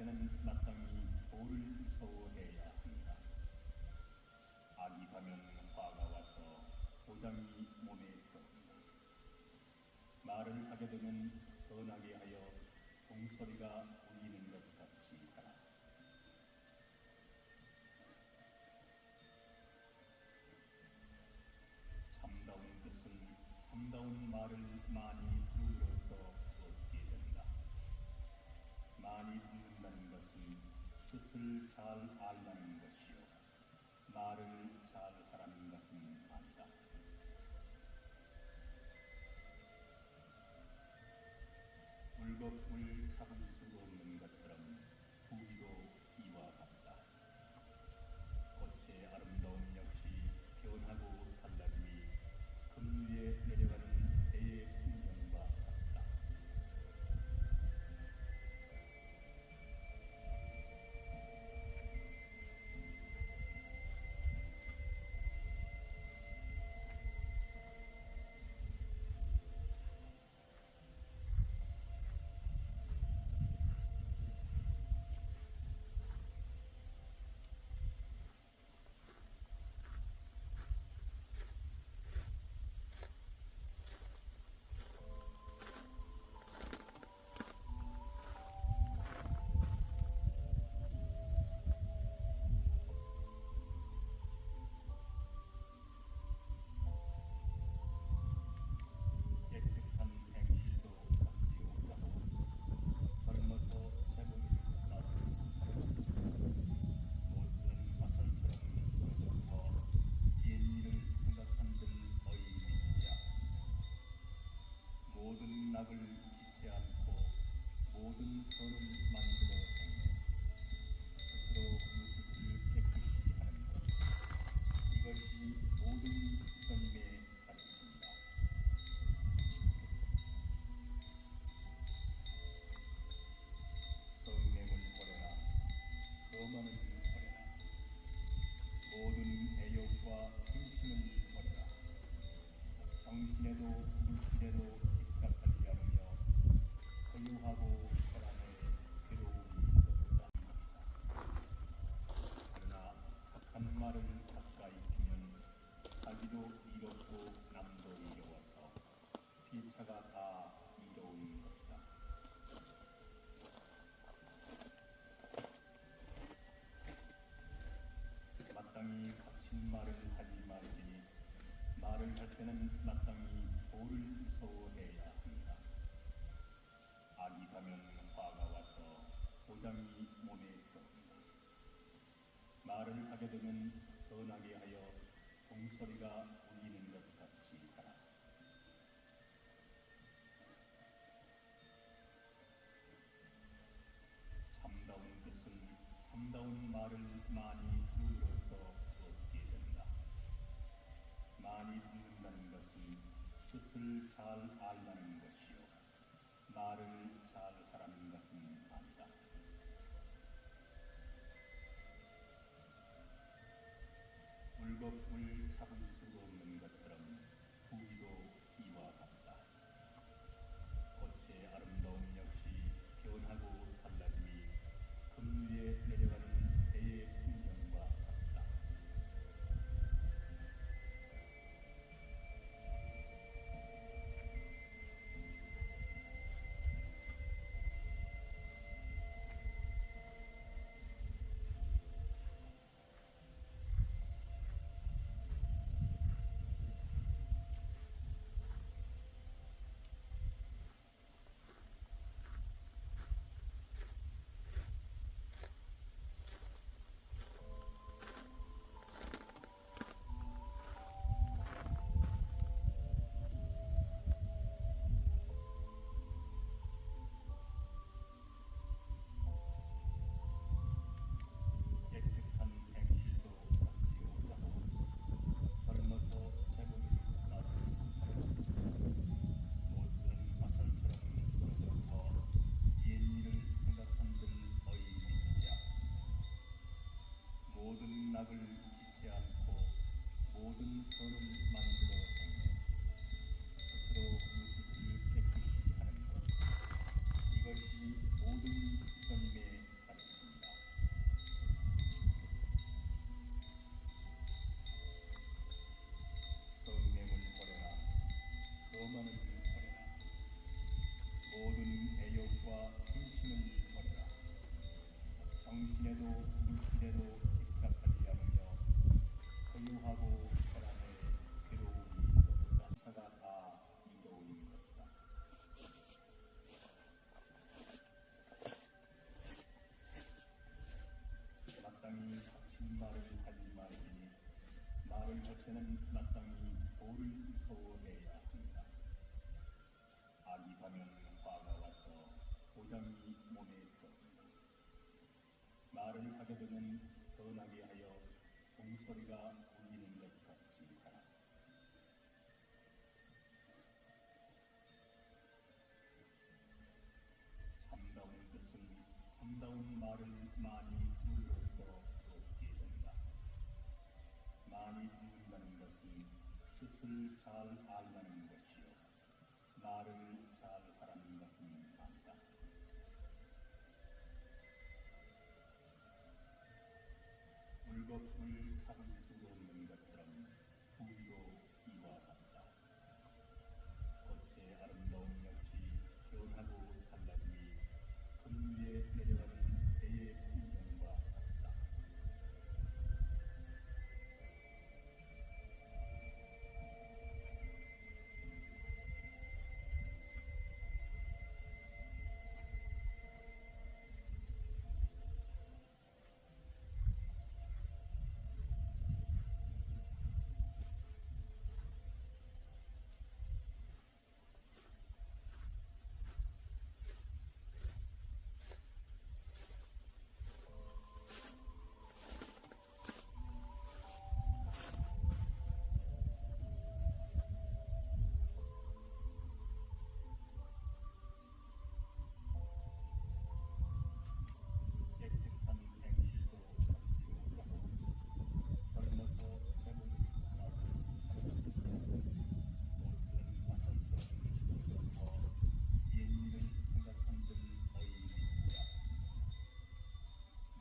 때는 마땅히 돌을 무서워해야 한다. 악이 가면 화가 와서 도장이 몸에 들어온다. 말을 하게 되면 선하게 하여 종소리가 울리는 것 같이 하라. 참다운 뜻은 참다운 말을 많이 들어서 얻게 된다. 많이 듣는다는 것은 뜻을 잘 알라는 것이요 말을 잘 하라는 것은 아니다. 물거품을 잡을 수 없는 것처럼 부귀도 이와 같다. 꽃의 아름다움 역시 변하고 달라지니 급류에 내려가는 배의 풍경과 같다. 깨끗한 행실도 닦지 못하고 젊어서 재물을 쌓고 못쓰는 화살처럼 부러져서 옛일을 생각한들 어이미지야. 모든 낙을 기치 않고 모든 선을 만들어 행해 스스로 그 뜻을 깨끗이 하는 것, 이것이 모든 선임에 가르친다. 성냄을 버려라. 거만을 버려라. 모든 애욕과 힘심을 버려라. 정신에도 물질에도 집착하지 않으며 고요하고 사람의 괴로움이 없다. 그러나 착한 말을 가까이 피면 자기도 이롭고 남도 이로워서 피차가 다 이로운 것이다. 마땅히 갇힌 말을 하지 말지니 말을 할 때는 마땅히 돌을 무서워해야 한다. 악이 가면 화가 와서 도장이 몸에 들어온다. 말을 하게 되면 선하게 하여 종소리가 울리는 것 같이 하라. 참다운 뜻은 참다운 말을 많이 들어서 얻게 된다. 많이 듣는다는 것은 뜻을 잘 알라는 것이요 말을 잘 하라는 것은 아니다. 물거품을 잡을 수 없는 것처럼 부귀도 이와 같다. 꽃의 아름다움 역시 변하고 달라지니 급류에 내려가는 배의 풍경과 같다. 깨끗한 행실도 닦지 못하고 젊어서 재물을 쌓고 못쓰는 화살처럼 부러져서 옛일을 생각한들 어이미지야. 모든 낙을 기치 않고 모든 선을 만들어 행해 스스로 그 뜻을 깨끗이 하는 것, 이것이 모든 선임에 가르친다. 물기대로 집착하지 않으며 고요하고 사랑의 괴로움이 있었다. 사가 다 이로운 것이다. 마땅히 닥친 말을 하지 말지니 말을 할 때는 마땅히 도를 무서워해야 한다. 악이 가면 화가 와서 도장이 몸에 들어온다. 말을 하게 되면 선하게 하여 종소리가 울리는 것 같이 하라. 참다운 것은 참다운 말을 많이 들어서 얻게 된다. 많이 듣는다는 것은 뜻을 잘 알라는 것이요 말을 잘 하라는 것은 아니다. 물거품을 잡을 수 없는 것처럼 부위도 이와 같다. 겉의 아름다움 역시 변하고 달라지니 금 위에 내려가는 배의 풍경과 같다. 깨끗한 행실도 찾지 못하고 젊어서 재물을 쌓고 옷은 화살처럼 썩어 옛일을 생각한들 어이없다.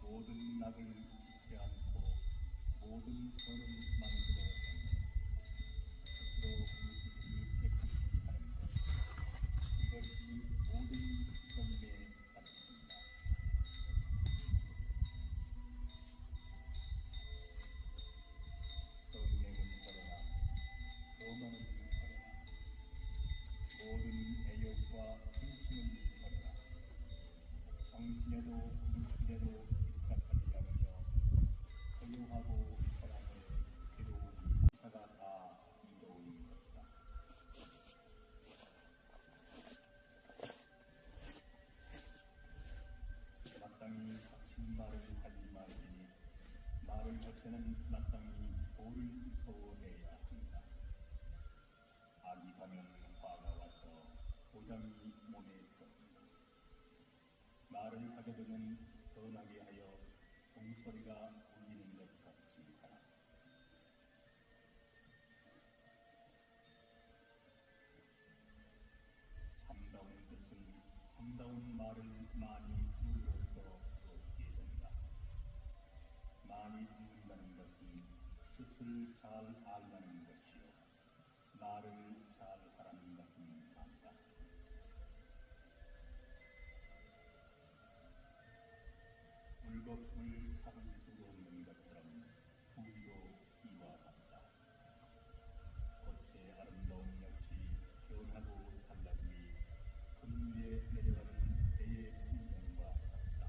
모든 낙을 잊지 않고 모든 선을 만들어 스스로 그 뜻을 깨끗이 하는 것. 이것이 모든 정의의 가치입니다. 성령은 버려라. 교만은 버려라. 모든 애욕과 힘심을 버려라. 정신에도 육신에도 집착하지 않으며 고요하고 사랑의 괴로움이 사가 다 이로운 것이다. 마땅히 닥친 말을 하지 말지니 말을 할 때는 마땅히 도를 무서워해야 한다. 악이 가면 화가 와서 도장이 몸에 들어온다. 말을 하게 되면 선하게 하여 종소리가 울리는 것 같이 하라. 참다운 것은 참다운 말을 많이 들어서 얻게 된다. 많이 듣는다는 것은 뜻을 잘 알라는 것이요 말을 잘 하라는 것은 아니다. 물거품을 잡을 수 없는 것처럼 부위도 이와 같다. 겉의 아름다움 역시 변하고 달라지니 금 위에 내려가는 배의 풍경과 같다.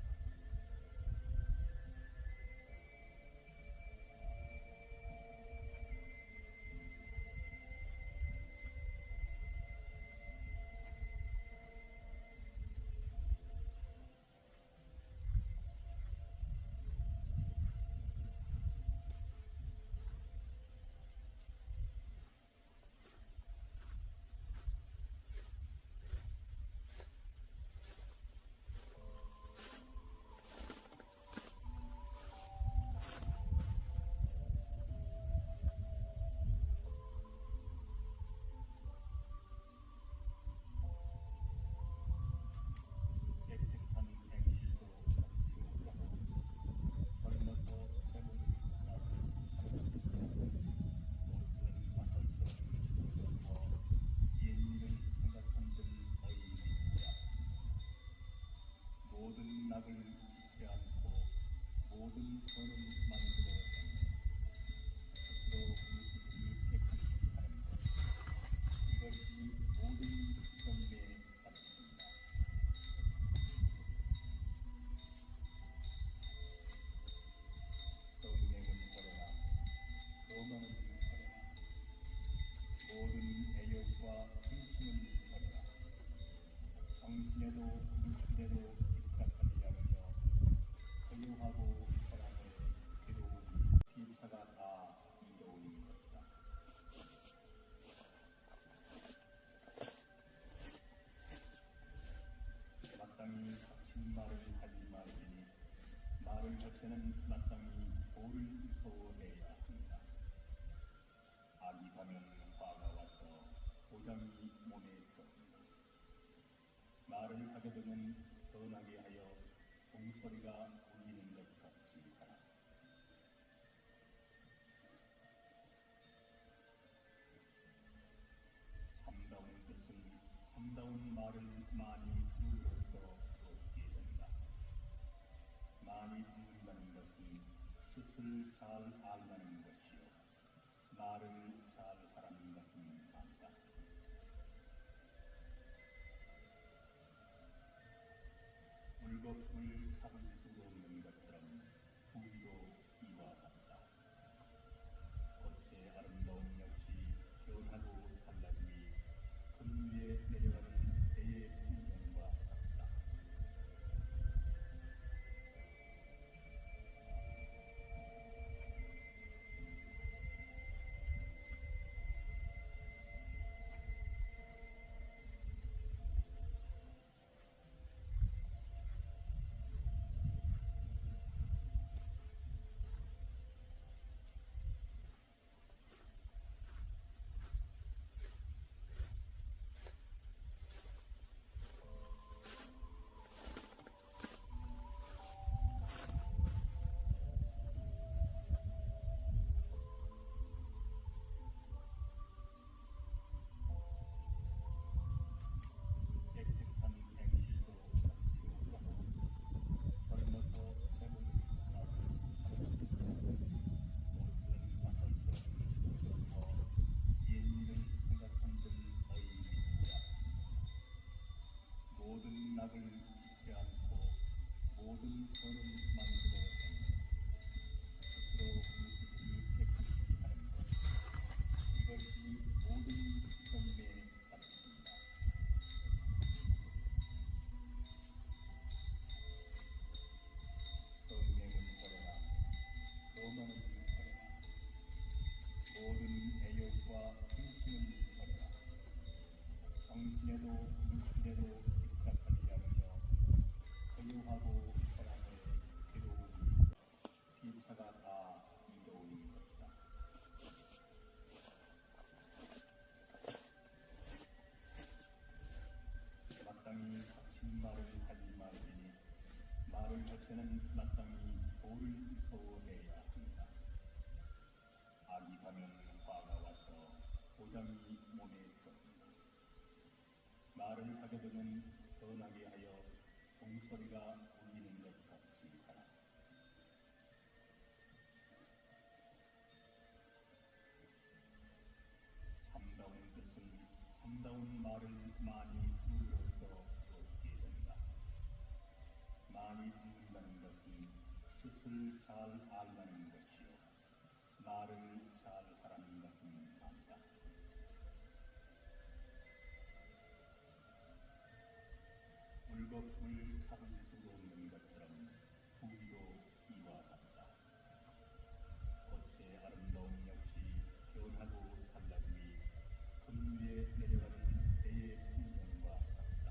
모든 선을 만들어가며 스스로 물끝이 깨끗이 하는 것, 이것이 모든 경배의 가치입니다. 성령은 버려라, 교만은 버려라, 모든 애욕과 힘심을 버려라. 정신에도 육신에도 집착하지 않으며 고요하고 사랑의 괴로움, 피차가 다 이로운 것이다. 마땅히 닥친 말을 하지 말지니 말을 할 때는 마땅히 도를 무서워해야 한다. 악이 가면 화가 와서 도장이 몸에 떴습니다. 말을 하게 되면 선하게 하여 종소리가 울리는 것 같이 하라. 참다운 뜻은 참다운 말을 많이 함으로써 얻게 된다. 많이 듣는다는 것은 뜻을 잘 알라는 것이요, 말을 잘 하라는 것은 아니다. 물거품을 잡을 수 없는 것처럼 부위도 이와 같다. 겉의 아름다움 역시 변하고 달라지니 금 위에 내려가는 배의 풍경과 같다. 깨끗한 행실도 갖지 못하고 젊어서 세문을 나고 옷은 가설처럼 늙어서 옛일을 생각한들 어이없다. 모든 낙을 잊지 않고 모든 선을 만들어가며 스스로 물끝이 깨끗이 하는 것, 이것이 모든 경배의 가치입니다. 성령은 버려라, 교만은 버려라, 모든 애욕과 힘심을 버려라. 정신에도 육신에도 집착하지 않으며 고요하고 사랑의 괴로움, 피차가 다 이로운 것이다. 마땅히 닥친 말을 하지 말지니 말을 할 때는 마땅히 도를 무서워해야 한다. 악이 가면 화가 와서 도장이 몸에 떴습니다. 말을 하게 되면 선하게 하여 종소리가 울리는 것 같이 하라. 참다운 뜻은 참다운 말을 많이 함으로써 얻게 된다. 많이 듣는다는 것은 뜻을 잘 알라는 것이요, 말을 잘 하라는 것은 아니다. 물거품을 잡을 수 없는 것처럼 부위도 이와 같다. 겉의 아름다움 역시 변하고 달라지니 금 위에 내려가는 배의 풍경과 같다.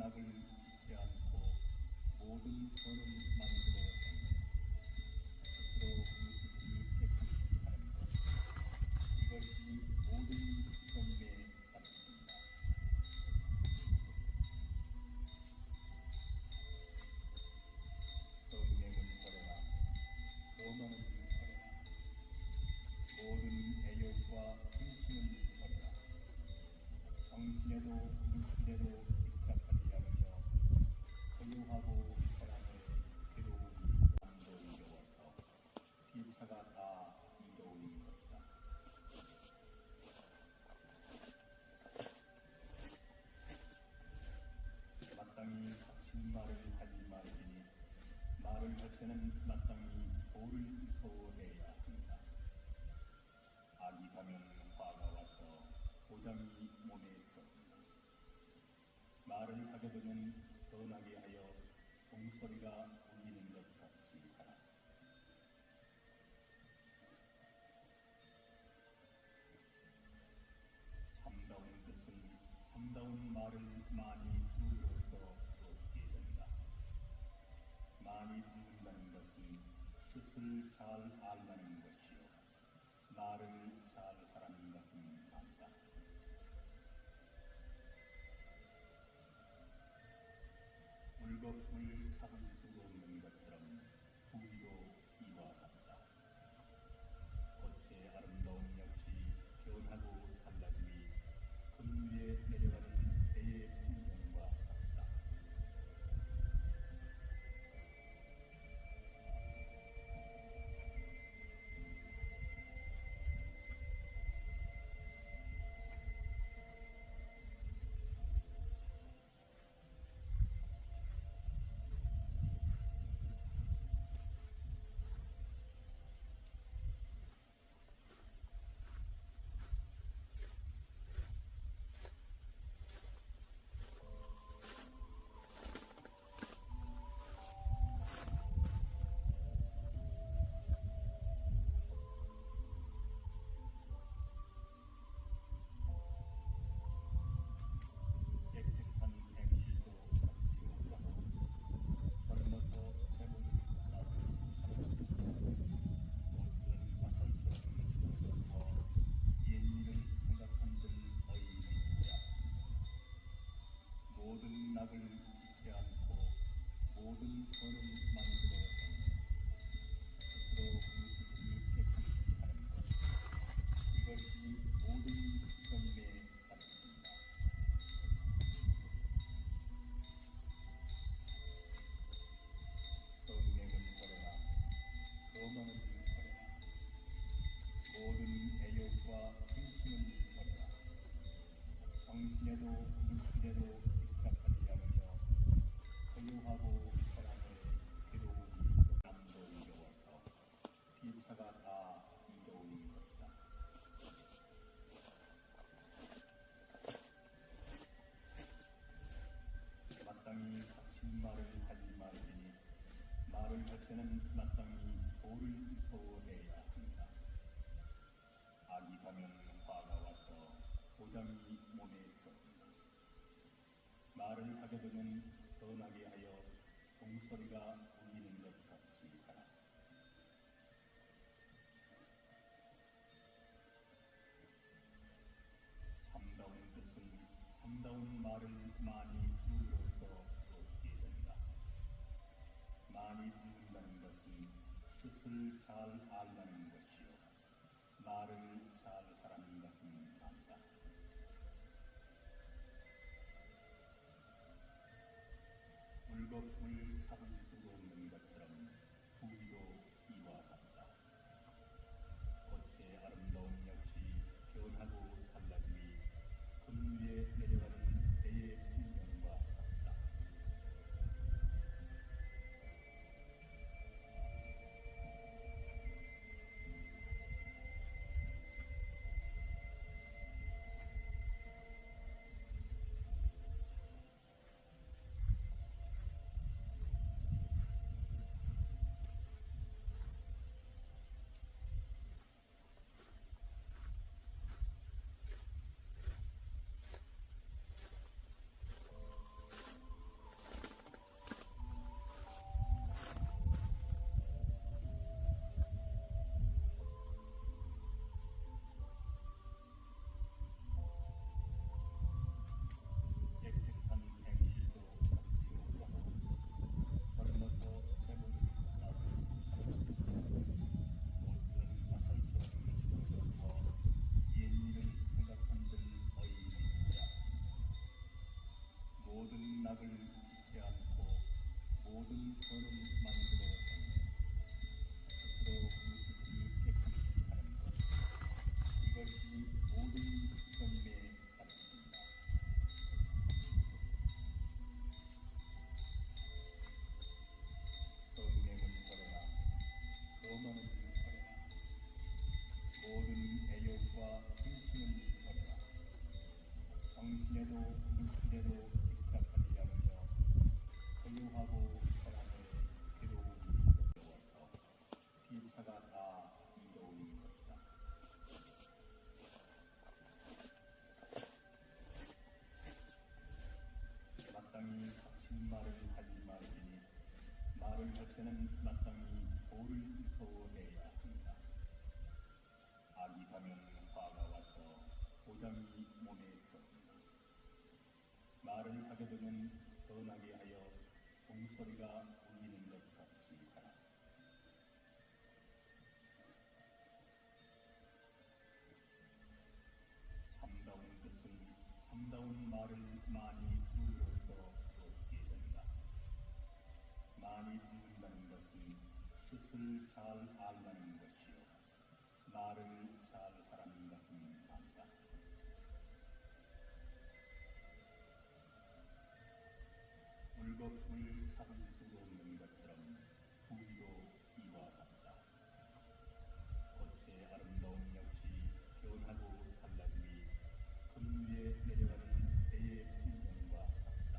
낙을 잊지 않고 모든 선을 만들어내는 스스로 그 뜻을 깨끗이 하는 것, 이것이 모든 경배의 가르침이다. 성령을 버려라, 로망을 버려라, 모든 애욕과 흥심을 버려라. 정신에도 육신에도 집착하지 않으며 고요하고 사랑의 괴로움이 남도 이로워서 피차가 다 이로운 것이다. 마땅히 닥친 말을 하지 말지니 말을 할 때는 마땅히 도를 무서워해야 한다. 악이 가면 화가 와서 보장이 몸에 들어온다. 말을 하게 되면 선하게 하여 종소리가 울리는 것 같이 하라. 참다운 뜻은 참다운 말을 많이 들음으로써 얻게 된다. 많이 듣는다는 것은 뜻을 잘 알라는 것이요, 말을 잘 하라는 것은 아니다. 물거품을 잡을 수 없는 것처럼 부위도 이와 같다. 꽃의 아름다움 역시 변하고 달라짐이 금 위에 내려가는 배의 풍경과 같다. 깨끗한 행실도 잡지 못하고 젊어서 재물을 쌓고 옷은 화살처럼 젖어 옛일을 생각한들 어이없다. 모든 낙을 잊지 않고 모든 선을 만들어내는 스스로 그 뜻을 깨끗이 하는 것, 이것이 모든 경배의 가르침이다. 성령을 버려라, 로망을 버려라, 모든 애욕과 흥심을 버려라. 정신에도 육신에도 집착하지 않으며 고요하고 사랑의 괴로움이 남도 이로워서 피차가 다 이로운 것이다. 마땅히 닥친 말을 하지 말지니 말을 할 때는 마땅히 도를 무서워해야 한다. 악이 가면 화가 와서 보장이 몸에 들어온다. 말을 하게 되면 선하게 하여 종소리가 울리는 것 같이 하라. 참다운 뜻은 참다운 말을 많이 들음으로써 얻게 된다. 많이 듣는다는 것은 뜻을 잘 알라는 것이요, 말을 잘 하라는 것은 아니다. 물거품을 잡을 수 없는 것처럼 부위도 이와 같다. 꽃의 아름다움 역시 변하고 달라짐이 금 위에 내려가는 배의 풍경과 같다. 낙을 잊지 않고 모든 선을 만들어가며 스스로 그 뜻을 깨끗이 하는 것, 이것이 모든 선임의 가르침이다. 성령은 버려라, 거만은 버려라, 모든 애욕과 힘심은 버려라. 정신에도 육신에도 집착하지 않으며 고요하고 사랑의 괴로움이 어려워서 피차가 다 이로운 것이다. 마땅히 닥친 말을 하지 말지니 말을 할 때는 마땅히 도를 무서워해야 한다. 악이 가면 화가 와서 도장이 몸에 떴다. 말을 하게 되면 선하게 하여 종소리가 울리는 것 같이 하라. 참다운 뜻은 참다운 말을 많이 들음으로써 얻게 된다. 많이 듣는다는 것은 뜻을 잘 알라는 것이요, 말을 잘 하라는 것은 아니다. 물거품을 잡을 수 없는 것처럼 부위도 이와 같다. 겉의 아름다움 역시 변하고 달라지니 금위에 내려가는 배의 풍경과 같다.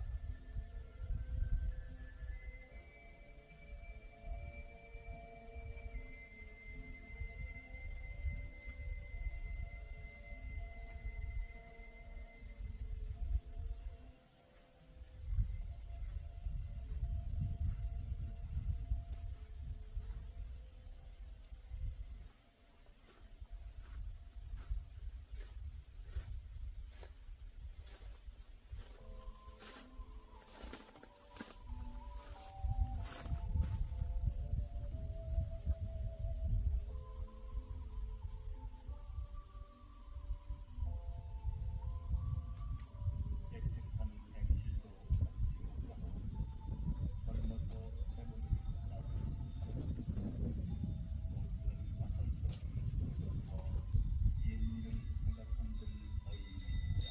깨끗한 행실도 갖지 못하고 젊어서 재물을 쌓고 옷은 마선처럼 썩어 옛 일을 생각한들 어이없다.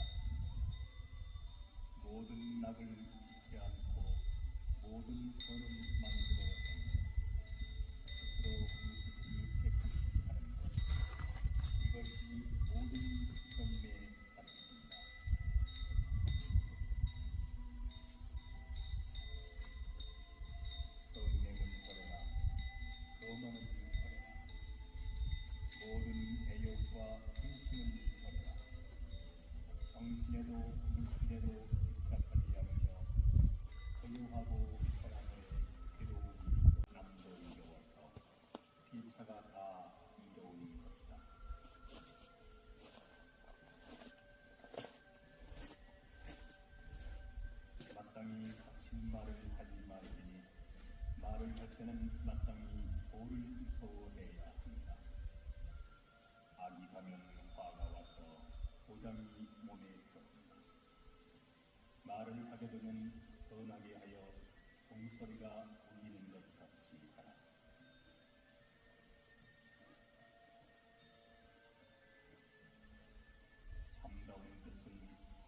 모든 낙을 잊지 않고 모든 선을 만들어가며 스스로 그 뜻을 깨끗이 하는 것, 이것이 모든 선임의 가르침이다. 성령은 버려라, 거만은 버려라, 모든 애욕과 힘심은 버려라. 정신에도 육신에도 집착하지 않으며 고요하고 사랑의 괴로움이 남도 이로워서 피차가 다 이로운 것이다. 마땅히 닥친 말을 하지 말지니 말을 할 때는 마땅히 도를 무서워해야 한다. 악이 가면 화가 와서 도장이 몸에 떴다. 말을 하게 되면 선하게 하여 종소리가 울리는 것 같이 하라. 참다운 뜻은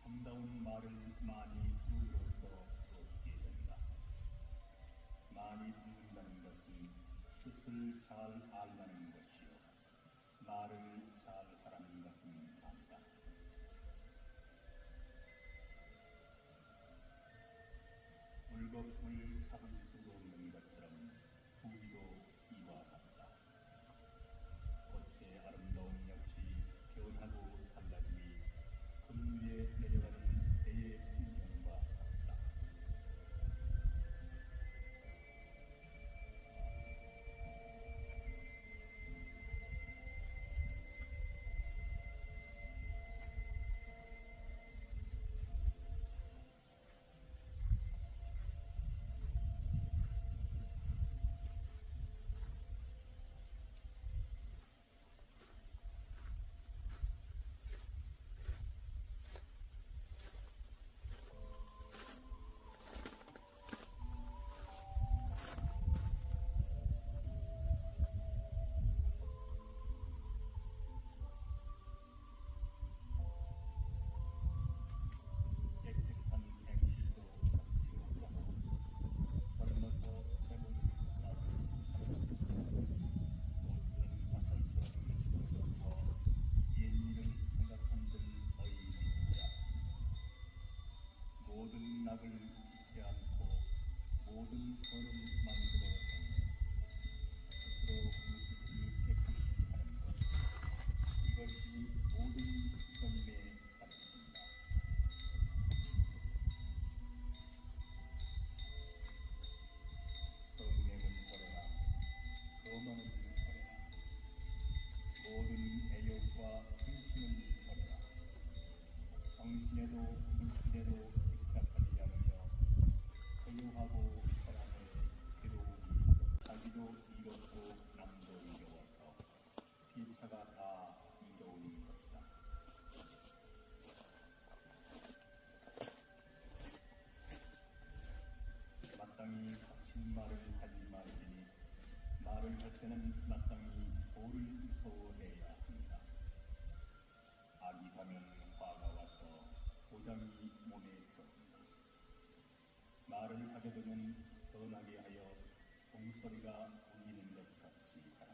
참다운 말을 많이 들음으로써 얻게 된다. 많이 듣는다는 것은 뜻을 잘 알라는 것이요, 말을 잘 하라는 것은 아니다. 물거품을 잡을 수 없는 것처럼 부위도 이와 같다. 겉의 아름다움 역시 변하고 달라지니 금위에 내려가는 배의 풍경과 같다. 모든 낙을 잊지 않고 모든 선을 만들어냈네. 스스로 그 뜻을 깨끗이 하는 것, 이것이 모든 선임의 가르침이다. 성령은 버려라, 거만은 버려라, 모든 애욕과 흥심을 버려라. 정신에도 육신에도 집착하지 않으며 소유하고 사랑의 괴로움이 자기도 이롭고 남도 이로워서 피차가 다 이로운 것이다. 마땅히 거친 말을 하지 말지니 말을 할 때는 마땅히 도를 무서워해야 합니다. 악이 가면 화가 와서 도장이 몸에 들었습니다. 말을 하게 되면 선하게 하여 종소리가 울리는 것 같이 하라.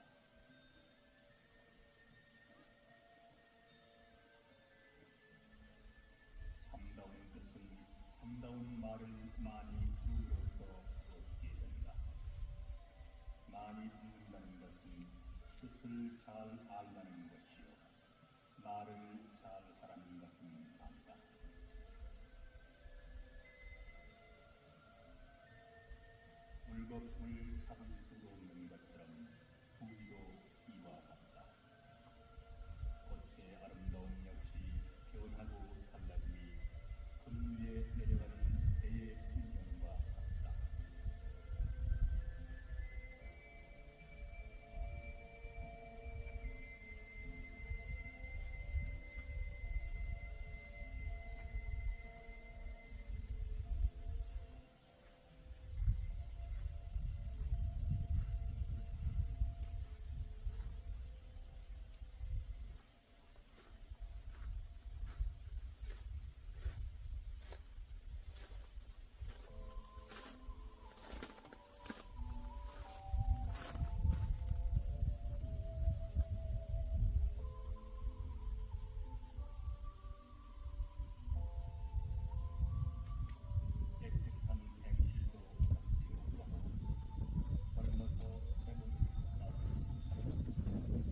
참다운 뜻은 참다운 말을 많이 들음으로써 얻게 된다. 많이 듣는다는 것은 뜻을 잘 알라는 것이요, 말을 잘 하라는 것은 아니다. 물거품을 잡을 수 없는 것처럼 부귀도 이와 같다. 꽃의 아름다움 역시 변하고 달라짐이 금 위에 내려가는 배의 풍경과 같다. 깨끗한 행실도 잡지 못하고 젊어서 새로운 싸우고 옷은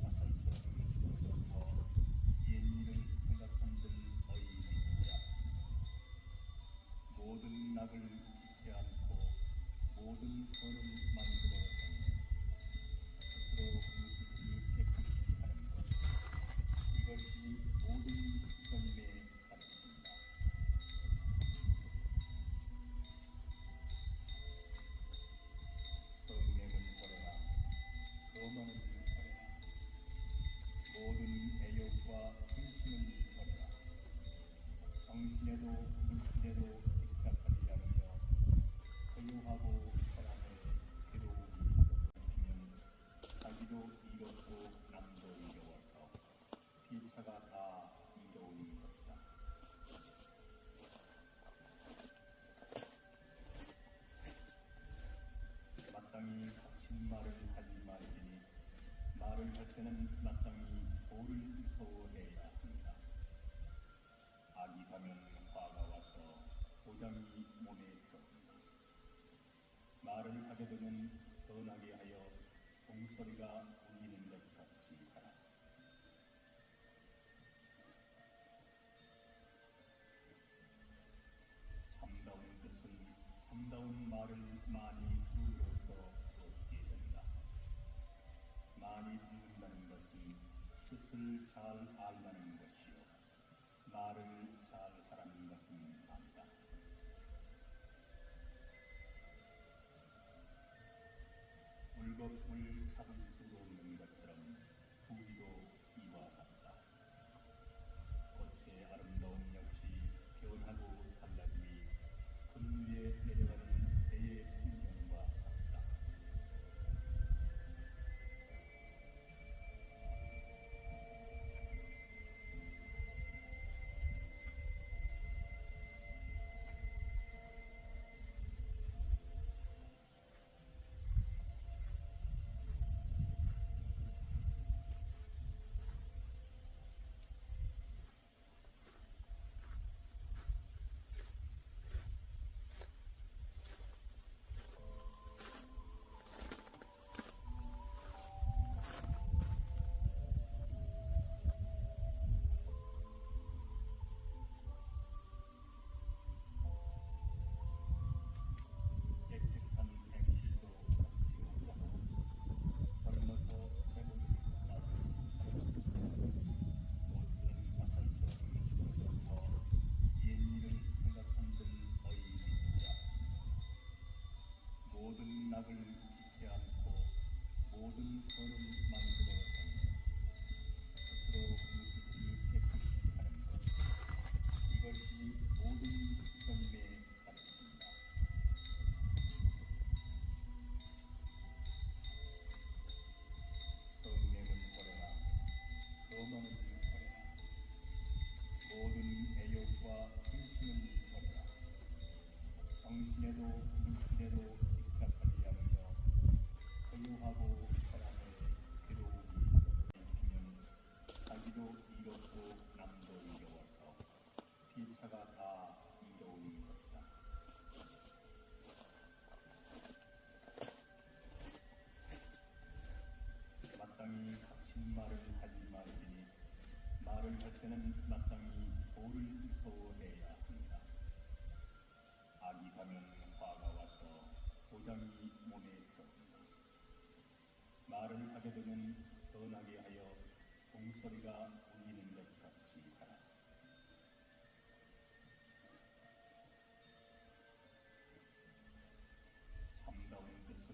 화살처럼 젖어 옛 일을 생각한들 어이없다. 모든 낙을 잊지 않고 모든 선을 만들어냈네. 스스로 그 뜻을 깨끗이 하는 것, 이것이 모든 선임의 가르침이다. 성령은 버려라, 거만은 버려라, 모든 애욕과 흥심을 버려라. 정신에도 육신에도 집착하지 않으며 소유하고 사랑의 괴로움이 잡히면 자기도 이롭고 남도 이로워서 피차가 다 이로운 것이다. 마땅히 거친 말을 하지 말지니 말을 할 때는 마땅히 도를 무서워해야 합니다. 악이 가면 화가 와서 도장이 몸에 들었습니다. 말을 하게 되면 선하게 하여 종소리가 울리는 것 같이 하라. 참다운 뜻은 참다운 말을 많이 들음으로써 얻게 된다. 많이 듣는다는 것은 뜻을 잘 알라는 것이요, 말을 잘 하라는 것은 아니다. 물거품을 잡을 수 없는 것처럼 부귀도 이와 같다. 꽃의 아름다움 역시 변하고 달라짐이 금 위에 내려가는 배의 풍경과 같다. 낙을 잊지 않고 모든 선을 만들어 스스로 그 뜻을 깨끗이 하는 것, 이것이 모든 선임의 가르침이다. 성령은 버려라, 거만은 버려라, 모든 애욕과 흥심은 버려라. 정신에도 물질에도 집착하지 않으며 고요하고 사람의 괴로움이 가득히면 자기도 이롭고 남도 이로워서 피차가 다 이로운 것이다. 마땅히 갇힌 말을 하지 말지니 말을 할 때는 마땅히 도를 무서워해야 한다. 악이 가면 화가 와서 도장이 몸에 들어온다. 말을 하게 되면 선하게 하여 종소리가 울리는 것 같이 하라. 참다운 뜻은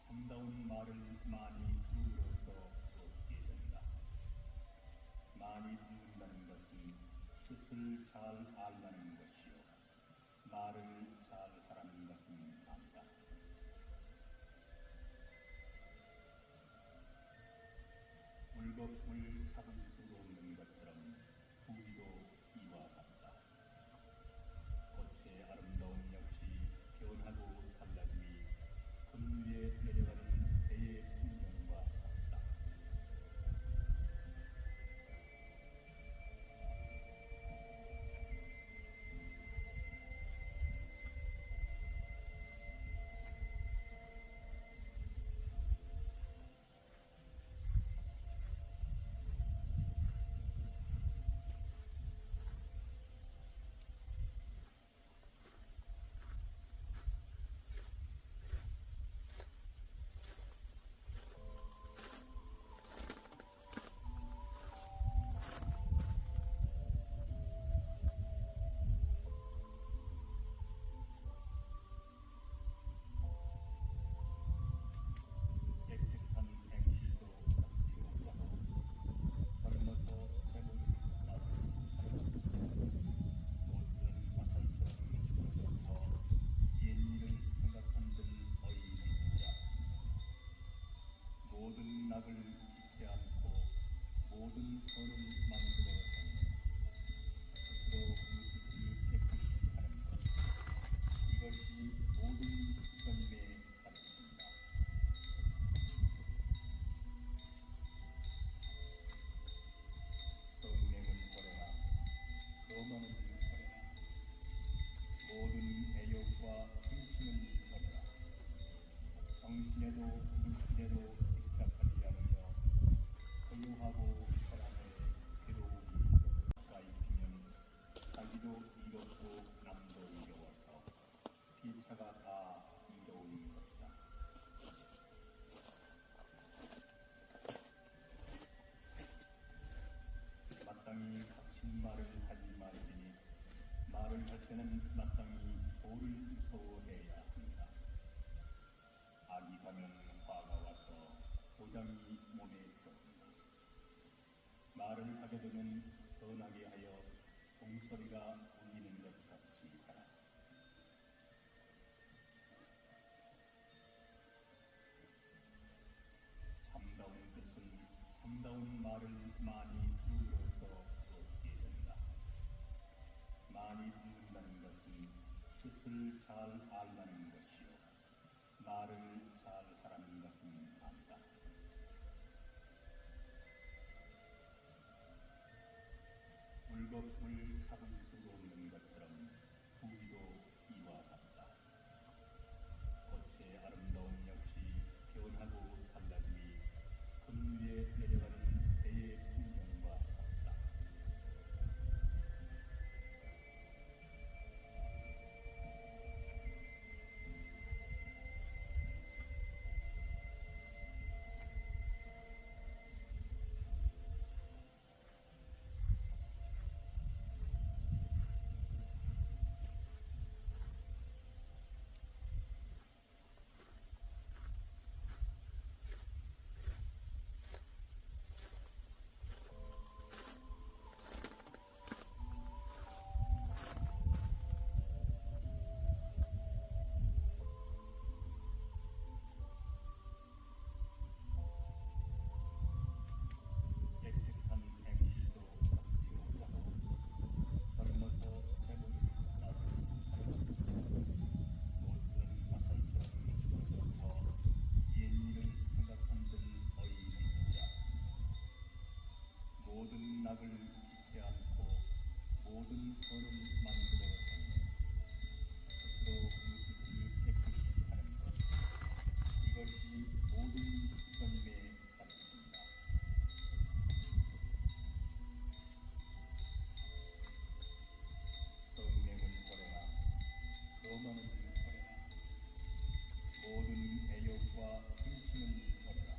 참다운 말을 많이 들음으로써 얻게 된다. 많이 듣는다는 것은 뜻을 잘 알라는 것이요, 말을 잘 하라는 것은 아니다. 물겁을 잡을 수 없는 것처럼 부귀도 이와 같다. 꽃의 아름다운 역시 변하고 달라짐이 금 위에 내려가는 배의 풍경과 같다. 깨끗한 행실도 갖지 못하고 젊어서 세월을 쌓고 못쓰는 화살처럼 저부터 옛일을 생각한들 어이지야. 모든 낙을 짓지 않고 모든 선을 만들어 스스로 그 뜻을 깨끗이 하는 것, 이것이 모든 선임의 가르침이다. 성령은 버려라, 거만은 버려라, 모든 애욕과 흥심은 버려라. 정신에도 물질에도 집착하지 않으며 고요하고 사람의 괴로움이 가까이 피면 자기도 이롭고 남도 이로워서 피차가 다 이로운 것이다. 마땅히 갇힌 말을 하지 말지니 말을 할 때는 마땅히 도를 무서워해야 한다. 악이 가면 화가 와서 도장이 몸에 들어온다. 말을 하게 되면 선하게 하여 종소리가 울리는 것 같이 하라. 참다운 뜻은 참다운 말을 많이 들음으로써 얻게 된다. 많이 듣는다는 것은 뜻을 잘 알라는 것이요, 말을 잘 하라는 것은 아니다. 물겁을 잡을 수 없는 것처럼 부귀도 이와 같다. 꽃의 아름다운 역시 변하고 달라짐이 금 위에 내려가는 배의 풍경과 같다. 낙을 잊지 않고 모든 선을 만들어냈네. 스스로 그 뜻을 깨끗이 하는 것, 이것이 모든 선임의 가르침이다. 성령을 버려라, 거만을 버려라, 모든 애욕과 흠심을 버려라.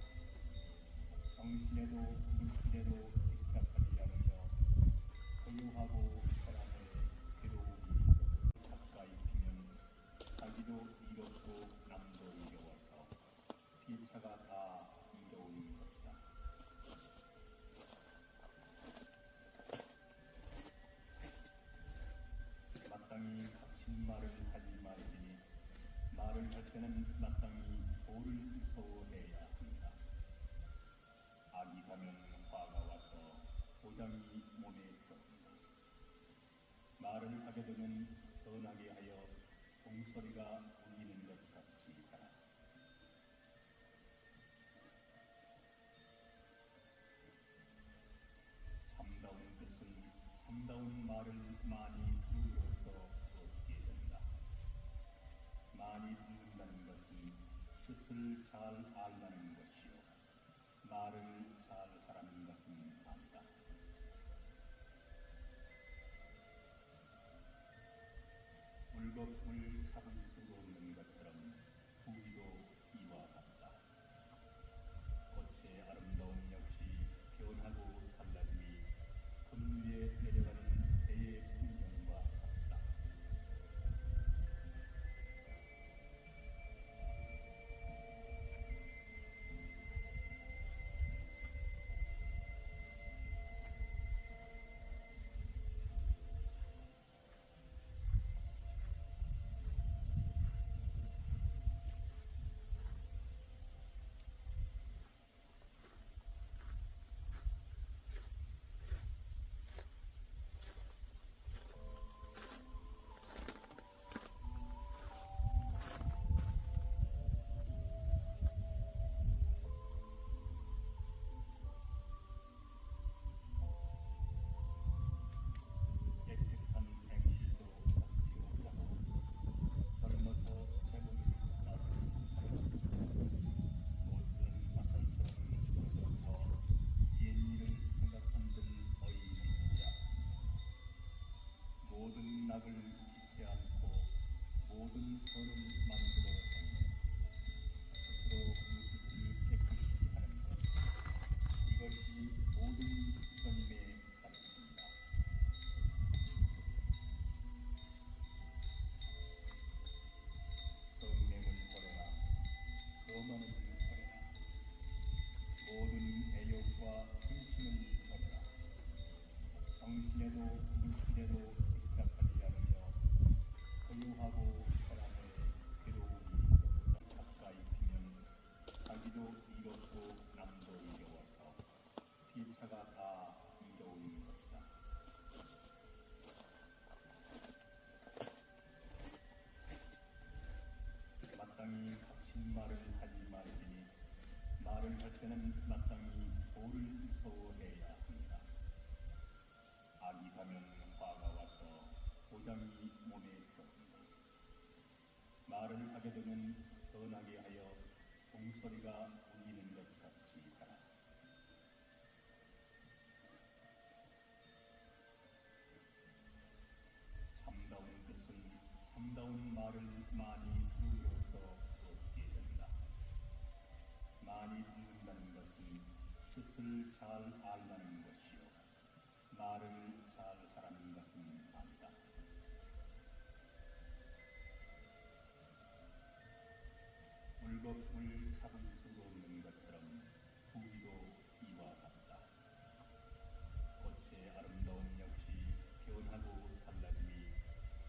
정신에도 물질에도 집착하지 않으며 고요하고 사람의 괴로움이 가까이 피면 자기도 이롭고 남도 이로워서 피차가 다 이로운 것이다. 마땅히 닥친 말을 하지 말지니 말을 할 때는 마땅히 도를 무서워해야 합니다. 악이 가면 화가 와서 도장이 몸에 들었습니다. 말을 하게 되면 선하게 하여 종소리가 울리는 것 같습니다. 참다운 뜻은 참다운 말을 많이 들음으로써 얻게 된다. 많이 듣는다는 것은 뜻을 잘 알라는 것이요, 말을 잘 하라는 것은 아니다. 물거품을 잡을 수 없는 것처럼 부귀도 이와 같다. 꽃의 아름다움 역시 변하고 달라지니 금위에 내려가는 배의 풍경과 같다. 깨끗한 행실도 얻지 못하고 젊어서 재물을 쌓고 못쓰는 화살처럼 부서져 옛 일을 생각한들 어이미지야. 모든 낙을 잊지 않고 모든 선을 만들어냈네. 스스로 그 뜻을 깨끗이 하는 것, 이것이 모든 선임의 가르침이다. 성령을 버려라, 거만을 버려라, 모든 애욕과 흠심을 버려라. 정신에도 물질에도 집착하지 않으며 고요하고 사람의 괴로움이 가까이 피면 자기도 이롭고 남도 이로워서 피차가 다 이로운 것이다. 마땅히 닥친 말을 하지 말지니 말을 할 때는 마땅히 도를 무서워해야 합니다. 악이 가면 화가 와서 도장이 몸에 들었습니다. 말을 하게 되면 선하게 하여 종소리가 울리는 것 같습니다. 참다운 뜻은 참다운 말을 많이 들음으로써 얻게 된다. 많이 듣는다는 것은 뜻을 잘 알라는 것이요, 말을 잘 하라는 것은 아니다. 물거품을 잡을 수 없는 것처럼 부귀도 이와 같다. 꽃의 아름다움 역시 변하고 달라지니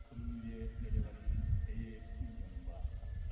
금위에 내려가는 배의 풍경과 같다.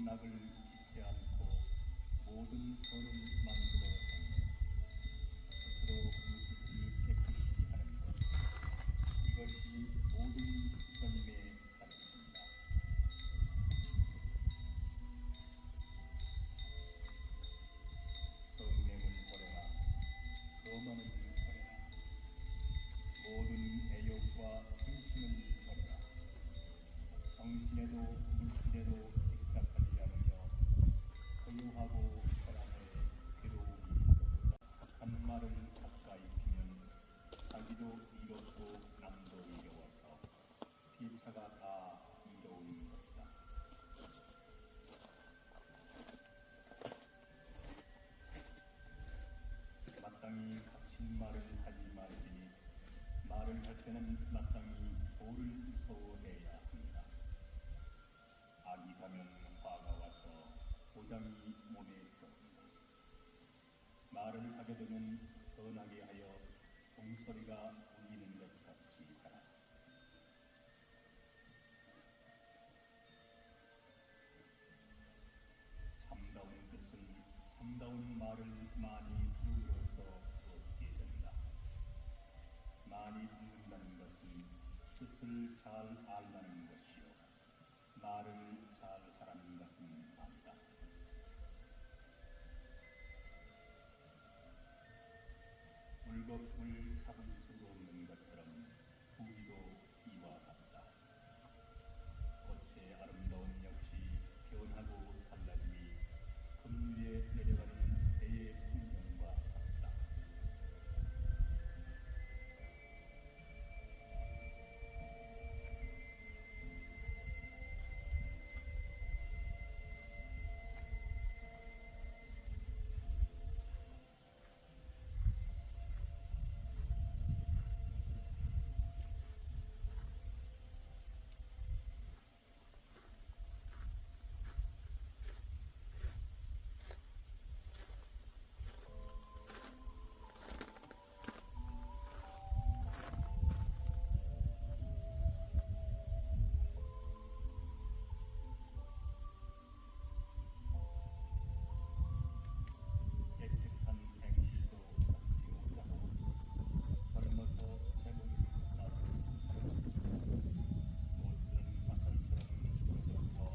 낙을 짓지 않고 모든 선을 만들어 했네. 스스로 그 뜻을 깨끗이 하는 것. 이것이 모든 주님의 가르침이다. 성냄을 버려라. 거만을 버려라. 모든 애욕과 힘심을 버려라. 정신에도 물질에도 집착하지 않으며 소유하고 사랑의 괴로움이 착한 말을 가까이 피면 자기도 이롭고 남도 이로워서 피차가 다 이로운 것이다. 마땅히 갇힌 말을 하지 말지니 말을 할 때는 마땅히 도를 무서워해야 합니다. 악이 가면 화가 와서 보장이 몸에 들어옵니다. 말을 하게 되면 선하게 하여 종소리가 울리는 것 같이 하라. 참다운 뜻은 참다운 말을 많이 들음으로써 얻게 된다. 많이 듣는다는 것은 뜻을 잘 알라는 것이요 말을 잘 하라는 것은 아니다. 물거품을 잡을 수 없는 것처럼 부귀도 이와 같다. 꽃의 아름다움 역시 변하고 달라지니 금위에 내려가는 배의 풍경과 같다. 깨끗한 행실도 갖지 못하고 젊어서 재물을 쌓고 못쓰는 화살처럼 서서워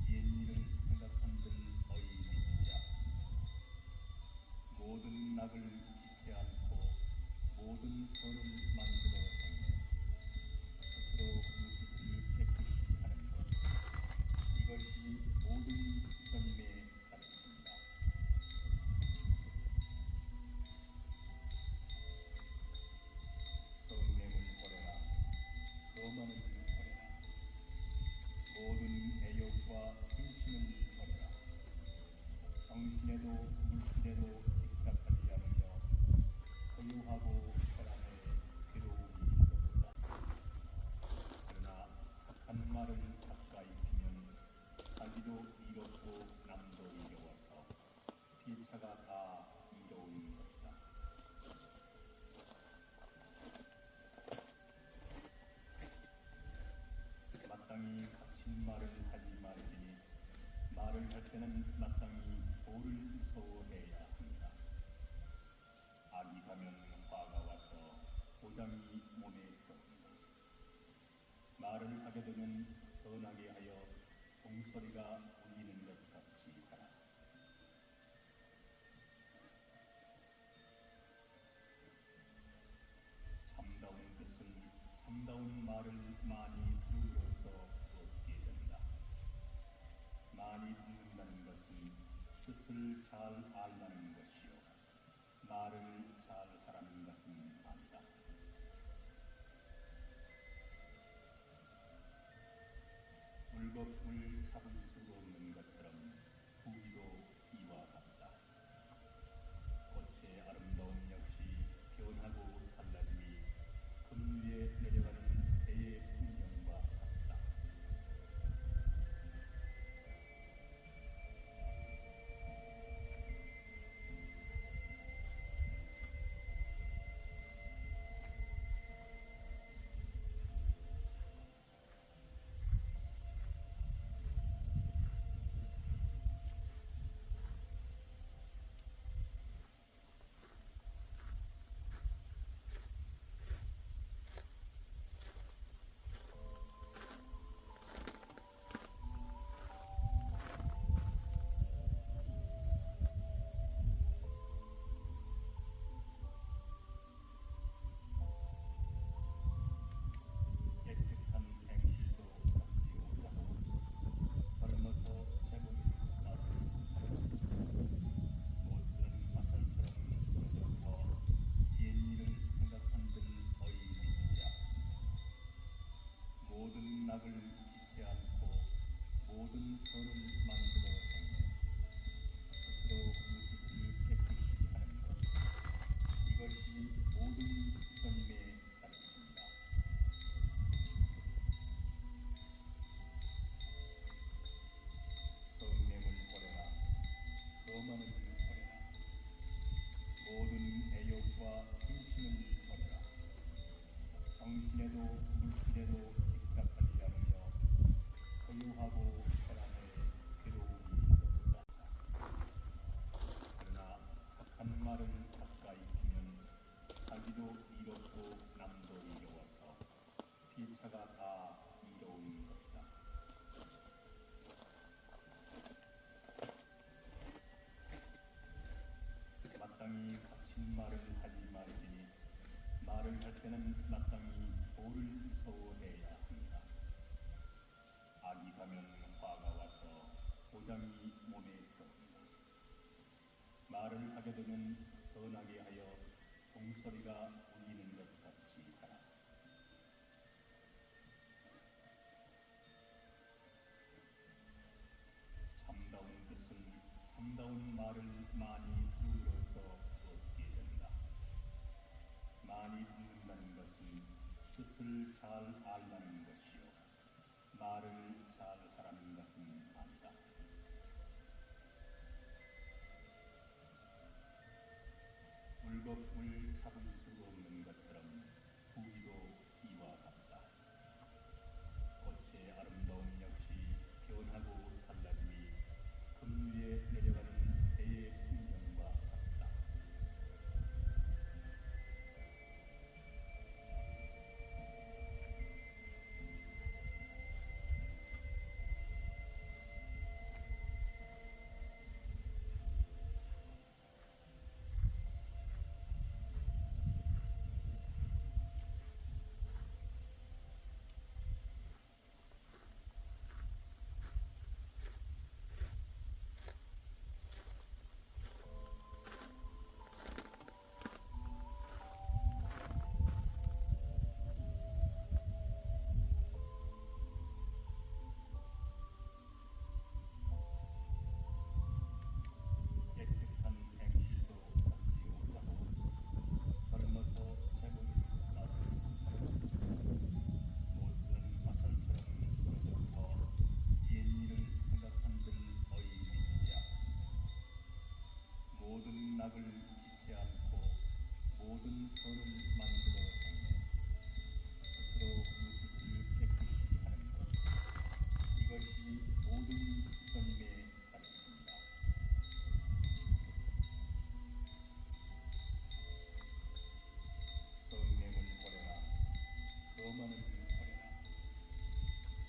옛일을 생각한들 어이미지야. 모든 낙을 짓지 않고 모든 선을 만들어 했네. 스스로 그 뜻을 깨끗이 하는 것. 이것이 모든 주님의 가르침이다. 성냄을 버려라. 거만을 버려라. 모든 애욕과 힘심을 버려라. 정신에도 물질에도 집착하지 않으며 소유하고 사랑의 괴로움이 없다. 그러나 착한 말을 가까이 피면 자기도 이롭고 남도 이로워서 피차가 다 이로운 것이다. 마땅히 갇힌 말을 하지 말지니 말을 할 때는 마땅히 도를 무서워해야 합니다. 악이 가면 화가 와서 보장이 몸에 들어옵니다. 말을 하게 되면 선하게 하여 종소리가 울리는 것 같이 하라. 참다운 뜻은 참다운 말을 많이 들음으로써 얻게 된다. 많이 듣는다는 것은 뜻을 잘 알라는 것이요 말을 잘 하라는 것은 아니다. 물거품을 잡을 수 없는 것처럼 부귀도 이와 같다. 꽃의 아름다움 역시 변하고 달라지니 금위에 내려가는 배의 풍경과 같다. 낙을 짓지 않고 모든 선을 만들어 행해 스스로 그 뜻을 깨끗이 하는 것, 이것이 모든 주님의 가르침이다. 성냄을 버려라. 거만을 버려라. 모든 애욕과 힘심을 버려라. 정신에도 물질에도 집착하지 않으며 소유하고 사람의 괴로움이 없다. 그러나 착한 말을 가까이 피면 자기도 이롭고 남도 이로워서 피차가 다 이로운 것이다. 마땅히 갇힌 말을 하지 말지니 말을 할 때는 마땅히 도를 무서워해야 합니다. 악이 가면 화가 와서 고장이 몸에 들어옵니다. 말을 하게 되면 선하게 하여 종소리가 울리는 것 같이 하라. 참다운 뜻은 참다운 말을 많이 들어서 얻게 된다. 많이 듣는다는 것은 뜻을 잘 알라는 것이요 말을 잘 하라는 것은 아니다. 물거품을 잡을 수 없는 것처럼 부귀도 이와 같다. 꽃의 아름다움 역시 변하고 달라지니 급류에 내려가는 배의 풍경과 같다. 깨끗한 행실도 갖지 못하고 젊어서 재물을 쌓고 못쓰는 화살처럼 떨어져서 옛일을 생각한들 어이미지야. 모든 낙을 짓지 않고 모든 선을 만들어 행해 스스로 그 뜻을 깨끗이 하는 것, 이것이 모든 주님의 가르침이다. 성냄을 버려라. 거만을 버려라.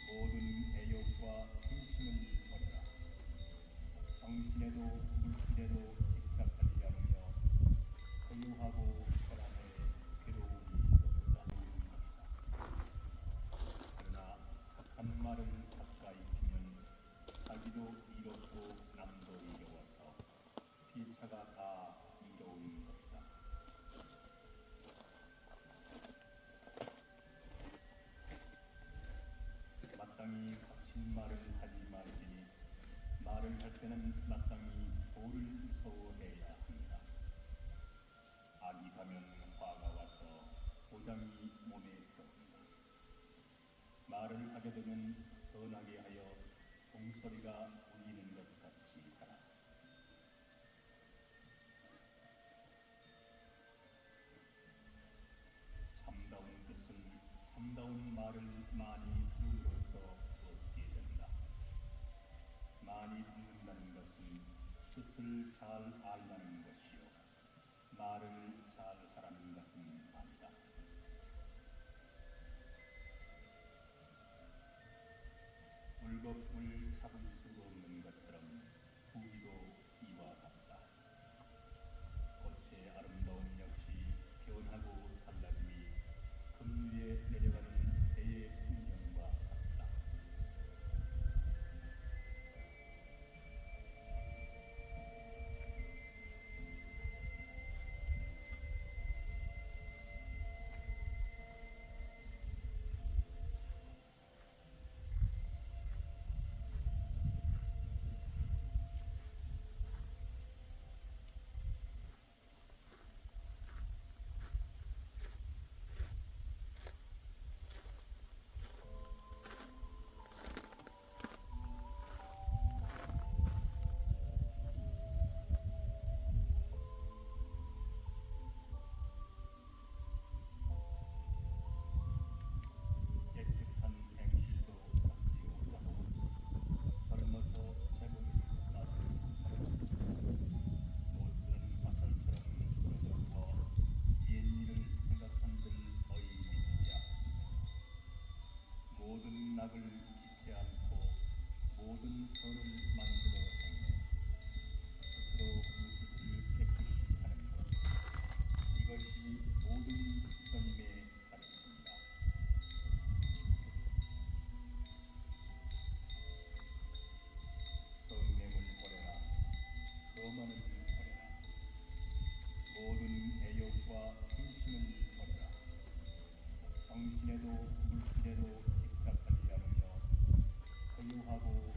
모든 애욕과 힘심을 버려라. 정신에도 물질에도 집착하지 않으며 소유하고 사람의 괴로움이 없다. 그러나 착한 말을 가까이 피면 자기도 이롭고 남도 이로워서 피차가 다 이로운 것이다. 마땅히 갇힌 말을 하지 말지니 말을 할 때는 마땅히 도를 무서워해야 합니다. 악이 가면 화가 와서 고장이 몸에 들어옵니다. 말을 하게 되면 선하게 하여 종소리가 울리는 것 같이 하라. 참다운 뜻은 참다운 말을 많이 들음으로써 얻게 된다. 많이 듣는다는 것은 뜻을 잘 알라는 것이요 말을 잘 하라는 것은 아니다. 물거품을 잡을 수 없는 것처럼 부귀도 이와 같다. 꽃의 아름다움 역시 변하고 달라지니 급류에 내려가는 배의 풍경과 같다. 언약을 지지 않고 모든 선을 만들어 행해 스스로 그 뜻을 깨끗이 하는 것, 이것이 모든 선임의 가르침이다. 성명을 버려라. 거만을 버려라. 모든 애욕과 힘심을 버려라. 정신에도 물질에도 집착하지 않으며 소유하고